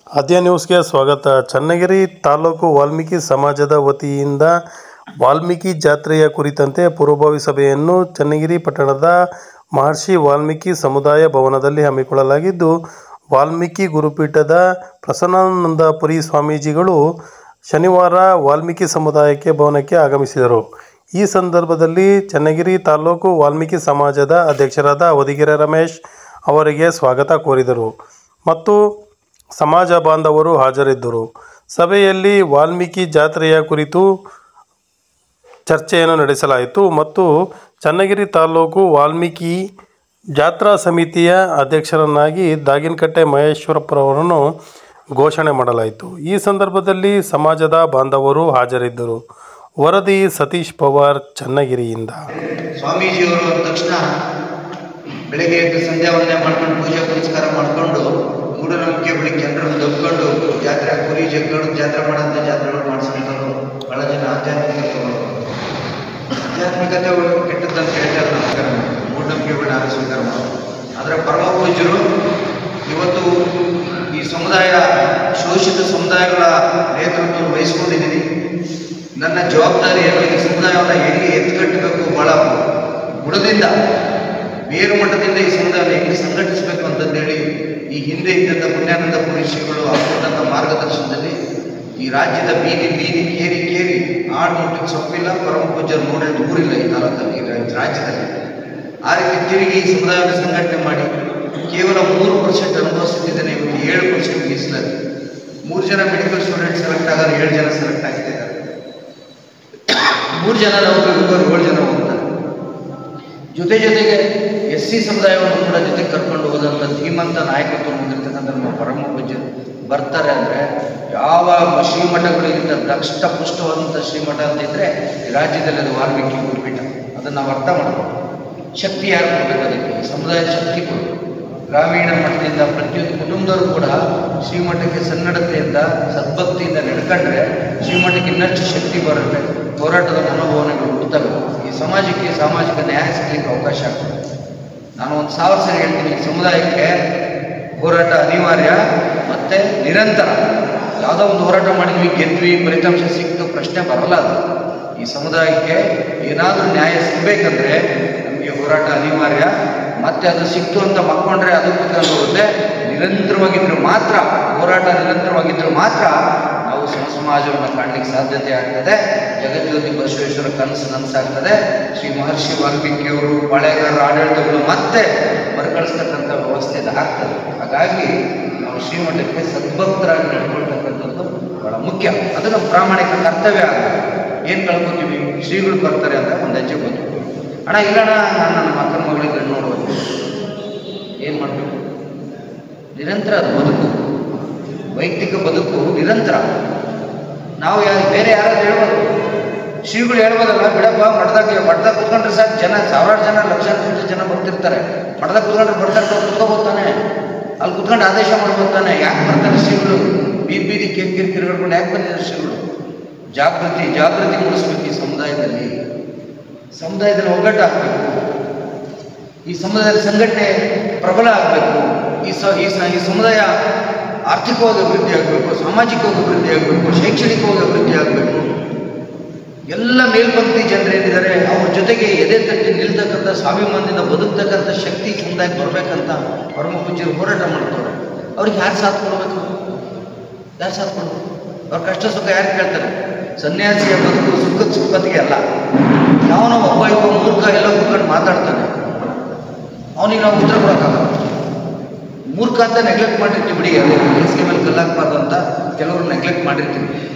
ಆದ್ಯ ನ್ಯೂಸ್ಗೆ ಸ್ವಾಗತ. ಚನ್ನಗಿರಿ ತಾಲೂಕು ವಾಲ್ಮೀಕಿ ಸಮಾಜದ ವತಿಯಿಂದ ವಾಲ್ಮೀಕಿ ಜಾತ್ರೆಯ ಕುರಿತಂತೆ ಪೂರ್ವಭಾವಿ ಸಭೆಯನ್ನು ಚನ್ನಗಿರಿ ಪಟ್ಟಣದ ಮಹರ್ಷಿ ವಾಲ್ಮೀಕಿ ಸಮುದಾಯ ಭವನದಲ್ಲಿ ಹಮ್ಮಿಕೊಳ್ಳಲಾಗಿದ್ದು, ವಾಲ್ಮೀಕಿ ಗುರುಪೀಠದ ಪ್ರಸನ್ನಾನಂದಪುರಿ ಸ್ವಾಮೀಜಿಗಳು ಶನಿವಾರ ವಾಲ್ಮೀಕಿ ಸಮುದಾಯಕ್ಕೆ ಭವನಕ್ಕೆ ಆಗಮಿಸಿದರು. ಈ ಸಂದರ್ಭದಲ್ಲಿ ಚನ್ನಗಿರಿ ತಾಲೂಕು ವಾಲ್ಮೀಕಿ ಸಮಾಜದ ಅಧ್ಯಕ್ಷರಾದ ಹೊದಿಗೆರೆ ರಮೇಶ್ ಅವರಿಗೆ ಸ್ವಾಗತ ಕೋರಿದರು ಮತ್ತು ಸಮಾಜ ಬಾಂಧವರು ಹಾಜರಿದ್ದರು. ಸಭೆಯಲ್ಲಿ ವಾಲ್ಮೀಕಿ ಜಾತ್ರೆಯ ಕುರಿತು ಚರ್ಚೆಯನ್ನು ನಡೆಸಲಾಯಿತು ಮತ್ತು ಚನ್ನಗಿರಿ ತಾಲೂಕು ವಾಲ್ಮೀಕಿ ಜಾತ್ರಾ ಸಮಿತಿಯ ಅಧ್ಯಕ್ಷರನ್ನಾಗಿ ದಾಗಿನಕಟ್ಟೆ ಮಹೇಶ್ವರಪ್ಪರವರನ್ನು ಘೋಷಣೆ ಮಾಡಲಾಯಿತು. ಈ ಸಂದರ್ಭದಲ್ಲಿ ಸಮಾಜದ ಬಾಂಧವರು ಹಾಜರಿದ್ದರು. ವರದಿ ಸತೀಶ್ ಪವಾರ್, ಚನ್ನಗಿರಿಯಿಂದ. ಸ್ವಾಮೀಜಿಯವರು ಅಂದ ತಕ್ಷಣ ಬೆಳಗ್ಗೆ ಎದ್ದು ಸಂಧ್ಯಾ ವಂದನೆ ಮಾಡ್ಕೊಂಡು ಪೂಜೆ ಪುರಸ್ಕಾರ ಮಾಡಿಕೊಂಡು ಮೂಢನಂಬಿಕೆ ಬಳಿ ಜನರನ್ನು ದಬ್ಕೊಂಡು ಜಾತ್ರೆ ಕುರಿ ಜಗ್ಗಳು ಜಾತ್ರೆ ಮಾಡೋಂಥ ಜಾತ್ರೆಗಳು ಮಾಡಿಸ್ಕೊಂಡವರು ಬಹಳ ಜನ ಆಧ್ಯಾತ್ಮಿಕತೆ ಕೆಟ್ಟದ್ದಂತ ಹೇಳ್ತಾರೆ. ನಮಸ್ಕಾರ ಮೂಢನಂಬಿಕೆಗಳನ್ನ ಸ್ವೀಕಾರ ಮಾಡೋದು. ಆದರೆ ಪರಮ ಪೂಜ್ಯರು ಇವತ್ತು ಈ ಸಮುದಾಯ ಶೋಷಿತ ಸಮುದಾಯಗಳ ನೇತೃತ್ವ ವಹಿಸ್ಕೊಂಡಿದ್ದೀನಿ. ನನ್ನ ಜವಾಬ್ದಾರಿಯನ್ನು ಈ ಸಮುದಾಯವನ್ನು ಹೆಂಗೆ ಎತ್ತುಗಟ್ಟಬೇಕು, ಭಾಳ ಬುಡದಿಂದ ಬೇರು ಮಟ್ಟದಿಂದ ಈ ಸಮುದಾಯವನ್ನು ಹೆಂಗೆ ಸಂಘಟಿಸಬೇಕು ಅಂತಂದೇಳಿ ಈ ಹಿಂದೆ ಇದ್ದಂಥ ಪುಣ್ಯಾನಂದಪುರಿ ಶ್ರೀಗಳು ಹಾಕೊಂಡಂಥ ಮಾರ್ಗದರ್ಶನದಲ್ಲಿ ಈ ರಾಜ್ಯದ ಬೀದಿ ಬೀದಿ ಕೇರಿ ಕೇರಿ ಆಡು ಮುಟ್ಟಿಗೆ ಸೊಪ್ಪಿಲ್ಲ, ಪರಮ ಪೂಜ್ಯರು ನೋಡಿದ ಊರಿಲ್ಲ ಈ ತಾಲೂಕಲ್ಲಿ, ರಾಜ್ಯದಲ್ಲಿ. ಆ ರೀತಿ ತಿರುಗಿ ಈ ಸಮುದಾಯವನ್ನು ಸಂಘಟನೆ ಮಾಡಿ ಕೇವಲ 3% ಅನುಭವಿಸುತ್ತಿದ್ದೇನೆ. ಇವತ್ತು 7% ಮೀಸಲಾತಿ. 3 ಜನ ಮೆಡಿಕಲ್ ಸ್ಟೂಡೆಂಟ್ ಸೆಲೆಕ್ಟ್ ಆಗೋರು, 7 ಜನ ಸೆಲೆಕ್ಟ್ ಆಗ್ತಿದ್ದಾರೆ. 3 ಜನ ಹೋಗೋರು 7 ಜನ ಹೋಗ್ತಾರೆ. ಜೊತೆಗೆ SC ಸಮುದಾಯವನ್ನು ಕೂಡ ಜೊತೆಗೆ ಕರ್ಕೊಂಡು ಹೋದಂಥ ಧೀಮಂತ ನಾಯಕತ್ವ ಹೊಂದಿರ್ತಕ್ಕಂಥ ನಮ್ಮ ಪರಮ ಪೂಜ್ಯರು ಬರ್ತಾರೆ ಅಂದರೆ ಯಾವ ಶ್ರೀಮಠಗಳಿಗಿಂತ ದಕ್ಷ ಪುಷ್ಟವಾದಂಥ ಶ್ರೀಮಠ ಅಂತ ಇದ್ದರೆ ಈ ರಾಜ್ಯದಲ್ಲಿ ಅದು ವಾಲ್ಮೀಕಿ ಗುರುಪೀಠ. ಅದನ್ನು ನಾವು ಅರ್ಥ ಮಾಡಬೇಕು. ಶಕ್ತಿ ಯಾರು ಕೊಡಬೇಕು? ಅದಕ್ಕೆ ಈ ಸಮುದಾಯದ ಶಕ್ತಿ ಕೊಡಬೇಕು. ಗ್ರಾಮೀಣ ಮಟ್ಟದಿಂದ ಪ್ರತಿಯೊಂದು ಕುಟುಂಬದವರು ಕೂಡ ಶ್ರೀಮಠಕ್ಕೆ ಸನ್ನಡತೆಯಿಂದ ಸದ್ಭಕ್ತಿಯಿಂದ ನಡ್ಕೊಂಡ್ರೆ ಶ್ರೀಮಠಕ್ಕೆ ಇನ್ನಷ್ಟು ಶಕ್ತಿ ಬರುತ್ತೆ. ಹೋರಾಟದ ಮನೋಭಾವನೆಗಳು ಹುಡ್ತವೆ. ಈ ಸಮಾಜಕ್ಕೆ ಸಾಮಾಜಿಕ ನ್ಯಾಯ ಸಿಗಲಿಕ್ಕೆ ಅವಕಾಶ ಆಗ್ತದೆ. ನಾನು 1000 ಸರಿ ಹೇಳ್ತೀನಿ, ಸಮುದಾಯಕ್ಕೆ ಹೋರಾಟ ಅನಿವಾರ್ಯ ಮತ್ತು ನಿರಂತರ. ಯಾವುದೋ ಒಂದು ಹೋರಾಟ ಮಾಡಿದ್ವಿ, ಗೆದ್ವಿ, ಫಲಿತಾಂಶ ಸಿಕ್ತು, ಪ್ರಶ್ನೆ ಬರಲ್ಲ. ಅದು ಈ ಸಮುದಾಯಕ್ಕೆ ಏನಾದರೂ ನ್ಯಾಯ ಸಿಗಬೇಕಂದ್ರೆ ನಮಗೆ ಹೋರಾಟ ಅನಿವಾರ್ಯ. ಮತ್ತು ಅದು ಸಿಕ್ತು ಅಂತ ಮಕ್ಕೊಂಡ್ರೆ ಅದು ಕುತ್ಕೊಂಡು ಹೋಗುತ್ತೆ. ನಿರಂತರವಾಗಿದ್ದರೂ ಮಾತ್ರ, ಹೋರಾಟ ನಿರಂತರವಾಗಿದ್ದರೂ ಮಾತ್ರ ನಾವು ಸಮಾಜವನ್ನು ಕಾಣಲಿಕ್ಕೆ ಸಾಧ್ಯತೆ ಆಗ್ತದೆ. ಜಗಜ್ಯೋತಿ ಬಸವೇಶ್ವರ ಕನಸು ನನಸಾಗ್ತದೆ. ಶ್ರೀ ಮಹರ್ಷಿ ವಾಲ್ಮೀಕಿಯವರು ಪಾಳೆಗಾರರ ಆಡಳಿತಗಳು ಮತ್ತೆ ಮರುಕಳಿಸ್ತಕ್ಕಂಥ ವ್ಯವಸ್ಥೆ ಆಗ್ತದೆ. ಹಾಗಾಗಿ ನಾವು ಶ್ರೀಮಠಕ್ಕೆ ಸದ್ಭಕ್ತರಾಗಿ ನಡ್ಕೊಳ್ತಕ್ಕಂಥದ್ದು ಬಹಳ ಮುಖ್ಯ. ಅದು ನಮ್ಮ ಪ್ರಾಮಾಣಿಕ ಕರ್ತವ್ಯ ಆಗ್ತದೆ. ಏನು ಕಳ್ಕೊತೀವಿ? ಶ್ರೀಗಳು ಬರ್ತಾರೆ ಅಂತ ಒಂದು ಹೆಜ್ಜೆ ಬಂದು ಅಣ್ಣ ಇಲ್ಲಣ್ಣ, ನಾನು ನನ್ನ ಮಕ್ಕಳ ಮಗಳಿಗೆ ನೋಡ್ಬೋದು. ಏನು ಮಾಡಬೇಕು? ನಿರಂತರ ಅದು ಬದುಕು, ವೈಯಕ್ತಿಕ ಬದುಕು ನಿರಂತರ. ನಾವು ಬೇರೆ ಯಾರಾದ್ರು ಹೇಳ್ಬೋದು, ಶ್ರೀಗಳು ಹೇಳ್ಬೋದಲ್ಲ, ಬಿಡಪ್ಪ ಮಠದಾಗ ಕೂತ್ಕೊಂಡ್ರೆ ಸಾಕು, ಜನ ಸಾವಿರಾರು ಜನ ಲಕ್ಷಾಂತರ ಜನ ಬರ್ತಿರ್ತಾರೆ. ಮಠದಾಗ ಕೂತ್ಕೊಂಡ್ರೆ ಬರ್ತಾರೆ, ಕೂತ್ಕೋಬೋದು ತಾನೆ, ಅಲ್ಲಿ ಕೂತ್ಕೊಂಡು ಆದೇಶ ಮಾಡ್ಬೋದು ತಾನೆ. ಯಾಕೆ ಬರ್ತಾರೆ ಶ್ರೀಗಳು? ಬೀದಿ ಬೀದಿ ಕಿರಿಕಿರಿ ತಿರುಗಾಡ್ಕೊಂಡು ಯಾಕೆ ಬಂದಿದ್ದಾರೆ ಶ್ರೀಗಳು? ಜಾಗೃತಿ ಮೂಡಿಸ್ಬೇಕು. ಈ ಸಮುದಾಯದಲ್ಲಿ ಒಗ್ಗಟ್ಟು ಆಗಬೇಕು. ಈ ಸಮುದಾಯದ ಸಂಘಟನೆ ಪ್ರಬಲ ಆಗಬೇಕು. ಈ ಸಮುದಾಯ ಆರ್ಥಿಕವಾಗಿ ಅಭಿವೃದ್ಧಿ ಆಗಬೇಕು, ಸಾಮಾಜಿಕವಾಗಿ ಅಭಿವೃದ್ಧಿ ಆಗಬೇಕು, ಶೈಕ್ಷಣಿಕವಾಗಿ ಅಭಿವೃದ್ಧಿ ಆಗಬೇಕು. ಎಲ್ಲ ಮೇಲ್ಪಂಕ್ತಿ ಜನರೇನಿದ್ದಾರೆ ಅವ್ರ ಜೊತೆಗೆ ಎದೆ ತಟ್ಟಿ ನಿಲ್ತಕ್ಕಂಥ, ಸ್ವಾಭಿಮಾನದಿಂದ ಬದುಕ್ತಕ್ಕಂಥ ಶಕ್ತಿ ಸಮುದಾಯಕ್ಕೆ ಬರಬೇಕಂತ ಪರಮ ಪೂಜ್ಯರು ಹೋರಾಟ ಮಾಡ್ತಾರೆ. ಅವ್ರಿಗೆ ಯಾರು ಸಾಥ್ ಕೊಡಬೇಕು? ಅವ್ರ ಕಷ್ಟ ಸುಖ ಯಾರು ಕೇಳ್ತಾರೆ? ಸನ್ಯಾಸಿಯ ಬದುಕು ಸುಖತಿಗೆ ಅಲ್ಲ. ಯಾವನೋ ಒಬ್ಬ ಮೂರ್ಖ ಎಲ್ಲ ಕೂತ್ಕೊಂಡು ಮಾತಾಡ್ತಾನೆ, ಅವನಿಗೆ ನಾವು ಉತ್ತರ ಕೊಡೋಕ್ಕಾಗಲ್ಲ. ಮೂರ್ಖ ಅಂತ ನೆಗ್ಲೆಕ್ಟ್ ಮಾಡಿರ್ತೀವಿ. ಬಿಡಿ, ಅದೇ ಬೇಸಿಗೆ ಮೇಲೆ ಕಲ್ಲಾಗಬಾರ್ದು ಅಂತ ಕೆಲವರು ನೆಗ್ಲೆಕ್ಟ್ ಮಾಡಿರ್ತೀವಿ.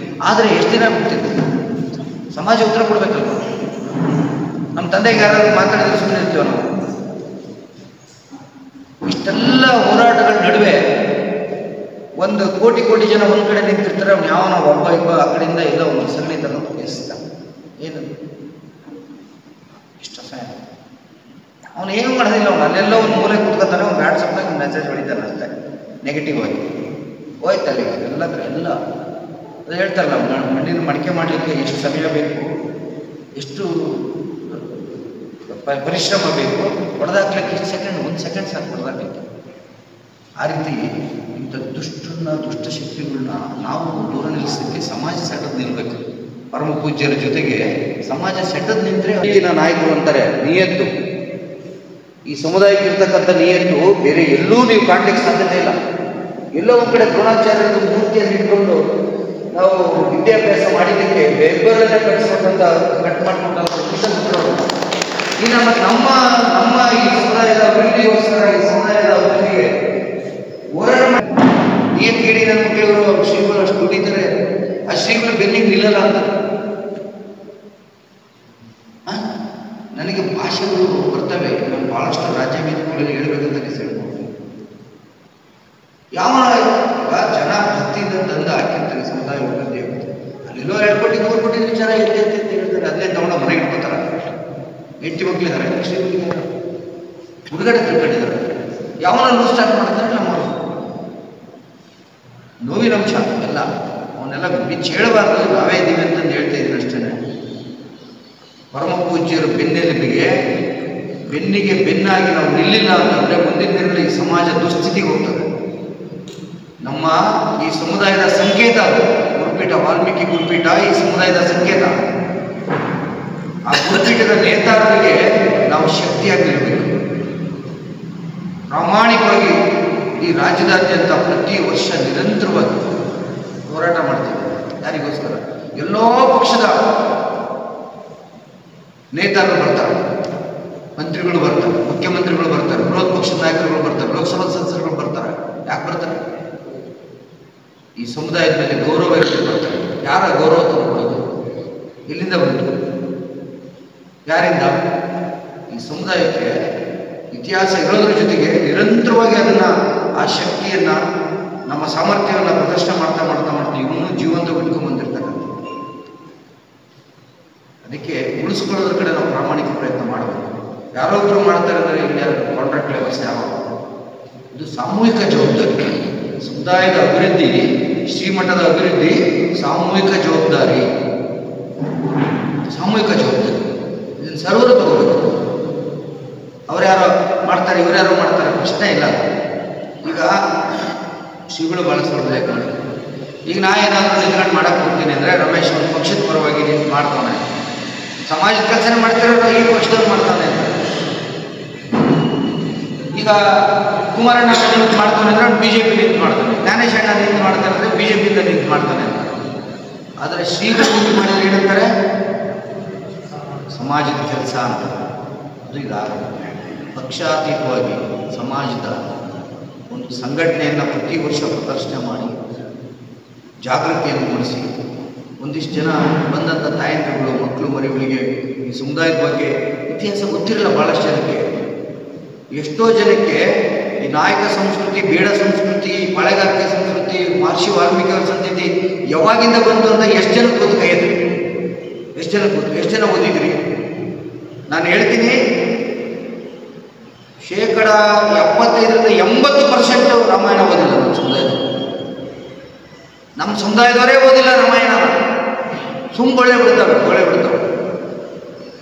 ಆದರೆ ಎಷ್ಟು ದಿನ ಬಿಡ್ತಿದ್ವಿ? ಸಮಾಜ ಉತ್ತರ ಕೊಡಬೇಕಲ್ವ? ನಮ್ಮ ತಂದೆಗೆ ಯಾರಾದ್ರೂ ಮಾತಾಡಿದ್ರೆ ಸುಮ್ಮನೆ ಇರ್ತೀವ ನಾವು? ಇಷ್ಟೆಲ್ಲ ಹೋರಾಟಗಳ ನಡುವೆ ಒಂದು ಕೋಟಿ ಜನ ಒಂದು ಕಡೆ ನಿಂತಿರ್ತಾರೆ. ಅವ್ನು ಯಾವನೋ ಒಬ್ಬ ಆ ಕಡೆಯಿಂದ ಇಲ್ಲ ಒಂದು ಸಗಣಿ ತಗೊಂಡು ಎಸ್ತಾನೆ. ಏನದು? ಇಷ್ಟ ಅವನು ಏನು ಮಾಡೋದಿಲ್ಲ. ಅವನು ಅಲ್ಲೆಲ್ಲ ಒಂದು ಮೂಲೆ ಕೂತ್ಕೊತಾನೆ, ಒಂದು ವಾಟ್ಸಪ್ನಾಗ ಒಂದು ಮೆಸೇಜ್ ಹೊಡಿತಾನೆ ಅಷ್ಟೇ, ನೆಗೆಟಿವ್ ಆಗಿ ಹೋಯ್ತಲ್ಲ. ಎಲ್ಲ ಅದು ಹೇಳ್ತಾರಲ್ಲ, ಮಣ್ಣಿನ ಮಡಿಕೆ ಮಾಡಲಿಕ್ಕೆ ಎಷ್ಟು ಸಮಯ ಬೇಕು, ಎಷ್ಟು ಪರಿಶ್ರಮ ಬೇಕು, ಹೊಡೆದಾಕ್ಲಿಕ್ಕೆ ಎಷ್ಟು ಸೆಕೆಂಡ್, 1 ಸೆಕೆಂಡ್ ಸಾಕು ಹೊಡೆದಾಕ್ಲಿಕ್ಕೆ. ಆ ರೀತಿ ಇಂಥ ದುಷ್ಟಶಕ್ತಿಗಳನ್ನ ನಾವು ದೂರ ನಿಲ್ಲಿಸಲಿಕ್ಕೆ ಸಮಾಜ ಸೆಟದ್ ನಿಲ್ಬೇಕು. ಪರಮ ಪೂಜ್ಯರ ಜೊತೆಗೆ ಸಮಾಜ ಸೆಟದ್ ನಿಂತರೆ ಈಗಿನ ನಾಯಕರು ಅಂತಾರೆ ನಿಯತ್ತು. ಈ ಸಮುದಾಯಕ್ಕೆ ಇರ್ತಕ್ಕಂಥ ನಿಯತ್ತು ಬೇರೆ ಎಲ್ಲೂ ನೀವು ಕಾಣಲಿಕ್ಕೆ ಸಾಧ್ಯತೆ ಇಲ್ಲ. ಎಲ್ಲೋ ಒಂದು ಕಡೆ ದ್ರೋಣಾಚಾರ್ಯದ ಮೂರ್ತಿಯನ್ನು ಇಟ್ಕೊಂಡು ನಾವು ವಿದ್ಯಾಭ್ಯಾಸ ಮಾಡಿದ್ದಕ್ಕೆ ಬೆಂಬಲನೆ ಕಟ್ಟಿಸ್ಕೊಂಡಂತ ಕಟ್ ಮಾಡ್ಕೊಂಡವರು ಈ ನಮ್ಮ ಈ ಸಮುದಾಯದ ಅಭಿವೃದ್ಧಿಗೋಸ್ಕರ ಈ ಸಮುದಾಯದ ಅಭಿವೃದ್ಧಿಗೆ ಹೋರಾಟ ಮಾಡಿ ನಿಯತ್ ಕೇಳಿ ನನ್ನ ಮಕ್ಕಳಿವರು ಶ್ರೀಗಳು ಅಷ್ಟು ದುಡಿತಾರೆ, ಆ ಶ್ರೀಗಳು ಬೆನ್ನಿಗೆ ನಿಲ್ಲಲ್ಲ ಅಂತ. ನನಗೆ ಭಾಷೆಗಳು ಬರ್ತವೆ, ನಾನು ಬಹಳಷ್ಟು ರಾಜ್ಯ ವೇದಿಕೆಗಳಲ್ಲಿ ಹೇಳ್ಬೇಕಂತ ಹೇಳ್ಬೋದು. ಯಾವ ಜನ ಭಕ್ತಿಯಿಂದ ತಂದು ಹಾಕಿರ್ತಾರೆ ಸಮುದಾಯ ಅಭಿವೃದ್ಧಿ ಆಗುತ್ತೆ. ಅಲ್ಲೆಲ್ಲೋ 2 ಕೋಟಿ 3 ಕೋಟಿ ವಿಚಾರ ಎತ್ತೆ ಅಂತ ಹೇಳ್ತಾರೆ, ಅದನ್ನೇ ತಗೊಂಡು ಮನೆಗೆ ಇಟ್ಕೋತಾರೆ. ಹೆಂಡತಿ ಮಕ್ಕಳಿದ್ದಾರೆ, ಹುಡುಗಡೆ ತಿಳ್ಕೊಂಡಿದ್ದಾರೆ. ಯಾವನಲ್ಲೂ ಸ್ಟಾರ್ಟ್ ಮಾಡ್ತಾರೆ ನಮ್ಮವರು. ನೋವಿನ ಅಂಶ ಎಲ್ಲ ಅವನ್ನೆಲ್ಲ ಬಿಚ್ಚಿ ಹೇಳಬಾರ್ದು, ನಾವೇ ಇದ್ದೀವಿ ಅಂತಂದು ಹೇಳ್ತಾ ಇದ್ದೀನಿ ಅಷ್ಟೇ. ಪರಮ ಪೂಜ್ಯರು ಬೆನ್ನಿಗೆ ಬೆನ್ನಾಗಿ ನಾವು ನಿಲ್ಲಿಲ್ಲ ಅಂತಂದರೆ ಮುಂದಿನ ದಿನದಲ್ಲಿ ಈ ಸಮಾಜ ದುಸ್ಥಿತಿಗೆ ಹೋಗ್ತದೆ. ನಮ್ಮ ಈ ಸಮುದಾಯದ ಸಂಕೇತ ಅದು ಗುರುಪೀಠ, ವಾಲ್ಮೀಕಿ ಗುರುಪೀಠ ಈ ಸಮುದಾಯದ ಸಂಕೇತ. ಆ ಗುರುಪೀಠದ ನೇತಾರರಿಗೆ ನಾವು ಶಕ್ತಿಯಾಗಿರಬೇಕು. ಪ್ರಾಮಾಣಿಕವಾಗಿ ಈ ರಾಜ್ಯದಾದ್ಯಂತ ಪ್ರತಿ ವರ್ಷ ನಿರಂತರವಾಗಿ ಹೋರಾಟ ಮಾಡ್ತೀವಿ. ಯಾರಿಗೋಸ್ಕರ? ಎಲ್ಲೋ ಪಕ್ಷದ ನೇತಾರರು ಬರ್ತಾರೆ, ಮಂತ್ರಿಗಳು ಬರ್ತಾರೆ, ಮುಖ್ಯಮಂತ್ರಿಗಳು ಬರ್ತಾರೆ, ವಿರೋಧ ಪಕ್ಷದ ನಾಯಕರುಗಳು ಬರ್ತಾರೆ, ಲೋಕಸಭಾ ಸದಸ್ಯರುಗಳು ಬರ್ತಾರೆ. ಯಾಕೆ ಬರ್ತಾರೆ? ಈ ಸಮುದಾಯದ ಮೇಲೆ ಗೌರವ ಇರುತ್ತೆ ಬರ್ತಾರೆ. ಯಾರ ಗೌರವ ತಗೊಳ್ಳೋದು? ಎಲ್ಲಿಂದ ಬಂತು? ಯಾರಿಂದ? ಈ ಸಮುದಾಯಕ್ಕೆ ಇತಿಹಾಸ ಇರೋದ್ರ ಜೊತೆಗೆ ನಿರಂತರವಾಗಿ ಆ ಶಕ್ತಿಯನ್ನ, ನಮ್ಮ ಸಾಮರ್ಥ್ಯವನ್ನು ಪ್ರದರ್ಶನ ಮಾಡ್ತಾ ಇನ್ನೂ ಜೀವಂತ ಬಿಟ್ಕೊಂಡ್ಬಂದಿರ್ತಕ್ಕಂಥ. ಅದಕ್ಕೆ ಉಳಿಸ್ಕೊಳ್ಳೋದ್ರ ಕಡೆ ನಾವು ಪ್ರಾಮಾಣಿಕ ಪ್ರಯತ್ನ ಮಾಡಬೇಕು. ಯಾರೊಬ್ಬರು ಮಾಡ್ತಾರೆ ಅಂದರೆ ಇಲ್ಲಿ ಕಾಂಟ್ರಾಕ್ಟ್ ಲೆವೆಲ್ಸ್ ಯಾವ, ಇದು ಸಾಮೂಹಿಕ ಜವಾಬ್ದಾರಿ. ಸಮುದಾಯದ ಅಭಿವೃದ್ಧಿ, ಶ್ರೀಮಠದ ಅಭಿವೃದ್ಧಿ ಸಾಮೂಹಿಕ ಜವಾಬ್ದಾರಿ. ಇದನ್ನು ಸರ್ವರು ತಗೋಬೇಕು. ಅವರ್ಯಾರೋ ಮಾಡ್ತಾರೆ, ಇವರ್ಯಾರೋ ಮಾಡ್ತಾರೆ, ಪ್ರಶ್ನೆ ಇಲ್ಲ. ಈಗ ಶ್ರೀಗಳು ಭಾಳ ಸೌಲಭ್ಯ ಮಾಡಿ, ಈಗ ನಾ ಏನಾದರೂ ನಿಂತ್ಕೊಂಡು ಮಾಡಕ್ಕೆ ಹೋಗ್ತೀನಿ ಅಂದರೆ ರಮೇಶ್ ಒಂದು ಪಕ್ಷದ ಪರವಾಗಿ ಮಾಡ್ತಾನೆ, ಸಮಾಜದ ಕೆಲಸನೇ ಮಾಡ್ತಿರೋ ಈ ಪಕ್ಷದವ್ರು ಮಾಡ್ತಾನೆ ಅಂತ. ಈಗ ಕುಮಾರಣ್ಣ ನಿಂತು ಮಾಡ್ತಾನೆ ಅಂದರೆ ಅವ್ನು BJP ನಿಂತು ಮಾಡ್ತಾನೆ, ಜ್ಞಾನೇಶ್ ಅಣ್ಣ ನಿಂತು ಮಾಡ್ತಾನೆ ಅಂದರೆ BJPಯಿಂದ ನಿಂತು ಮಾಡ್ತಾನೆ ಅಂತ. ಆದರೆ ಶ್ರೀಗಳು ನಿಂತು ಮಾಡಿದ್ರೆ ಏನಂತಾರೆ? ಸಮಾಜದ ಕೆಲಸ ಅಂತ. ಅದು ಇದಾರ ಪಕ್ಷಾತೀತವಾಗಿ ಸಮಾಜದ ಒಂದು ಸಂಘಟನೆಯನ್ನು ಪ್ರತಿ ವರ್ಷ ಪ್ರದರ್ಶನ ಮಾಡಿ ಜಾಗೃತಿಯನ್ನು ಮೂಡಿಸಿ ಒಂದಿಷ್ಟು ಜನ ಬಂದಂಥ ತಾಯಂದಿರುಗಳು, ಮಕ್ಕಳು ಮರಿಗಳಿಗೆ ಈ ಸಮುದಾಯದ ಬಗ್ಗೆ ಇತಿಹಾಸ ಗೊತ್ತಿರಲ್ಲ ಭಾಳಷ್ಟು ಜನಕ್ಕೆ. ಎಷ್ಟೋ ಜನಕ್ಕೆ ಈ ನಾಯಕ ಸಂಸ್ಕೃತಿ, ಬೇಡ ಸಂಸ್ಕೃತಿ, ಪಾಳೆಗಾರಿಕೆ ಸಂಸ್ಕೃತಿ, ಮಹರ್ಷಿ ವಾಲ್ಮೀಕಿ ಅವರ ಸಂಸ್ಕೃತಿ ಯಾವಾಗಿಂದ ಬಂತು ಅಂತ ಎಷ್ಟು ಜನಕ್ಕೆ ಗೊತ್ತು? ಕೈ ಎತ್ತಿ. ಎಷ್ಟು ಜನಕ್ಕೆ ಗೊತ್ತು? ಎಷ್ಟು ಜನ ಓದಿದ್ರಿ? ನಾನು ಹೇಳ್ತೀನಿ, 75% ರಾಮಾಯಣ ಓದಿಲ್ಲ ನಮ್ಮ ಸಮುದಾಯದ. ನಮ್ಮ ಸಮುದಾಯದವರೇ ಓದಿಲ್ಲ ರಾಮಾಯಣ. ಬೊಳೆ ಬಿಡ್ತವೆ.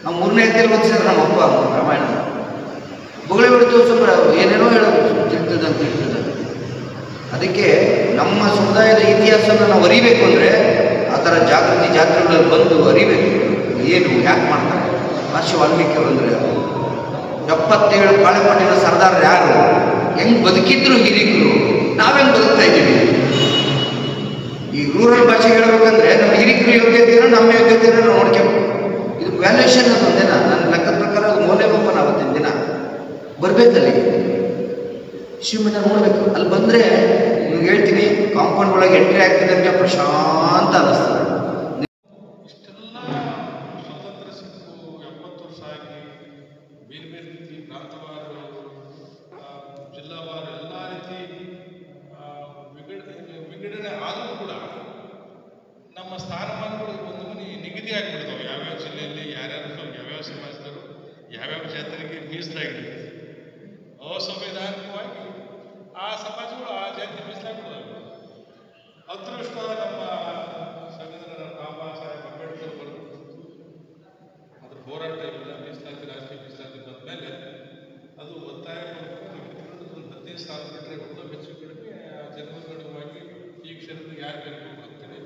ನಾವು 3ನೇ ಎತ್ತಲ್ಲಿ ಓದಿಸಿದ್ರೆ ನಮ್ಮ ಅಪ್ಪ ರಾಮಾಯಣ ಬೊಗಳೆ ಬಿಡ್ತೀವಿ. ಸುಮ್ಮನೆ ಏನೇನೋ ಹೇಳೋದು ತಿಳ್ತದೆ. ಅದಕ್ಕೆ ನಮ್ಮ ಸಮುದಾಯದ ಇತಿಹಾಸವನ್ನು ನಾವು ಅರಿಬೇಕು ಅಂದರೆ ಆ ಥರ ಜಾಗೃತಿ ಜಾತ್ರೆಗಳಲ್ಲಿ ಬಂದು ಅರಿಬೇಕು. ಏನು ಯಾಕೆ ಮಾಡ್ತಾರೆ? ಮಹರ್ಷಿ ವಾಲ್ಮೀಕಿ ಅವರು ಅಂದರೆ 77 ಬಾಳೆಪಟ್ಟಿನ ಸರ್ದಾರರು ಯಾರು? ಹೆಂಗೆ ಬದುಕಿದ್ರು ಹಿರಿಕರು? ನಾವೆಂಗೆ ಬದುಕ್ತಾ ಇದ್ದೀವಿ? ಈ ರೂರಲ್ ಭಾಷೆ ಹೇಳ್ಬೇಕಂದ್ರೆ ನಮ್ಮ ಹಿರಿಕರು ಯೋಗ್ಯತೆಯನ್ನು ನಮ್ಮ ಯೋಗ್ಯತೆಯನ್ನು ನೋಡ್ಕೋಬೇಕು. ಇದು ವ್ಯಾಲ್ಯೂಷನ್ ಅದು ಒಂದಿನ ನನ್ನ ಲೆಕ್ಕದ ಪ್ರಕಾರ ಅದು ಮೌಲ್ಯಮಾಪನ ಆವತ್ತಿನ ದಿನ ಬರಬೇಕಲ್ಲಿ. ಶ್ರೀಮಠ ನೋಡಬೇಕು. ಅಲ್ಲಿ ಬಂದರೆ ನಿಮ್ಗೆ ಹೇಳ್ತೀನಿ, ಕಾಂಪೌಂಡ್ ಒಳಗೆ ಎಂಟ್ರಿ ಆಗ್ತಿದ್ದಂಗೆ ಪ್ರಶಾಂತ ಅನ್ನಿಸ್ತದೆ. ಇಷ್ಟೆಲ್ಲ ಸ್ವತಂತ್ರ ಸಿಕ್ಕು 70 ವರ್ಷ ಆಗಿ ಬೇರೆ ಬೇರೆ ರೀತಿ ಪ್ರಾಂತವಾರ, ಜಿಲ್ಲಾವಾರ ಎಲ್ಲ ರೀತಿ ವಿಂಗಡಣೆ ಆದರೂ ಕೂಡ ನಮ್ಮ ಸ್ಥಾನಮಾನಗಳು ಒಂದು ಮನೆ ನಿಗದಿ ಆಗಿಬಿಡ್ತಾವೆ. ಯಾವ್ಯಾವ ಜಿಲ್ಲೆಯಲ್ಲಿ ಯಾರ್ಯಾರು, ಯಾವ್ಯಾವ ಸಮಾಜದವರು ಯಾವ್ಯಾವ ಜಾತಿಗೆ ಮೀಸಲಾಗಿರುತ್ತೆ. ಅಸಂವಿಧಾನಿಕವಾಗಿ ಆ ಸಮಾಜಗಳು ಆ ಜಾತಿ ಮೀಸಲಾಗಿಬಿಡ್ತವೆ. ಅದೃಷ್ಟ ನಮ್ಮ ಸಂವಿಧಾನ ಬಾಬಾ ಸಾಹೇಬ್ ಅಂಬೇಡ್ಕರ್ ಬರೆದು ಅದ್ರ ಹೋರಾಟ ಇಲ್ಲ, ಮೀಸಲಾತಿ, ರಾಜಕೀಯ ಮೀಸಲಾತಿ ಬಂದ ಮೇಲೆ ಅದು ಒತ್ತಾಯ 15 ಸಾಲ ಬಿಟ್ಟರೆ ಹೆಚ್ಚು ಕಡಿಮೆ ಜನರು ಯಾರು ಬೇಕು ಅಂತೇಳಿ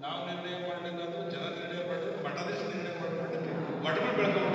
ನಾವು ನಿರ್ಣಯ ಮಾಡಲಿಲ್ಲ ಅಂದ್ರೆ ಜನ ನಿರ್ಣಯ ಮಾಡಿದ್ರೆ ಮಠಾಧೀಶ ನಿರ್ಣಯ ಮಾಡ್ಕೊಂಡು ಒಡಮೆ ಬೆಳ್ಕೊಂಡು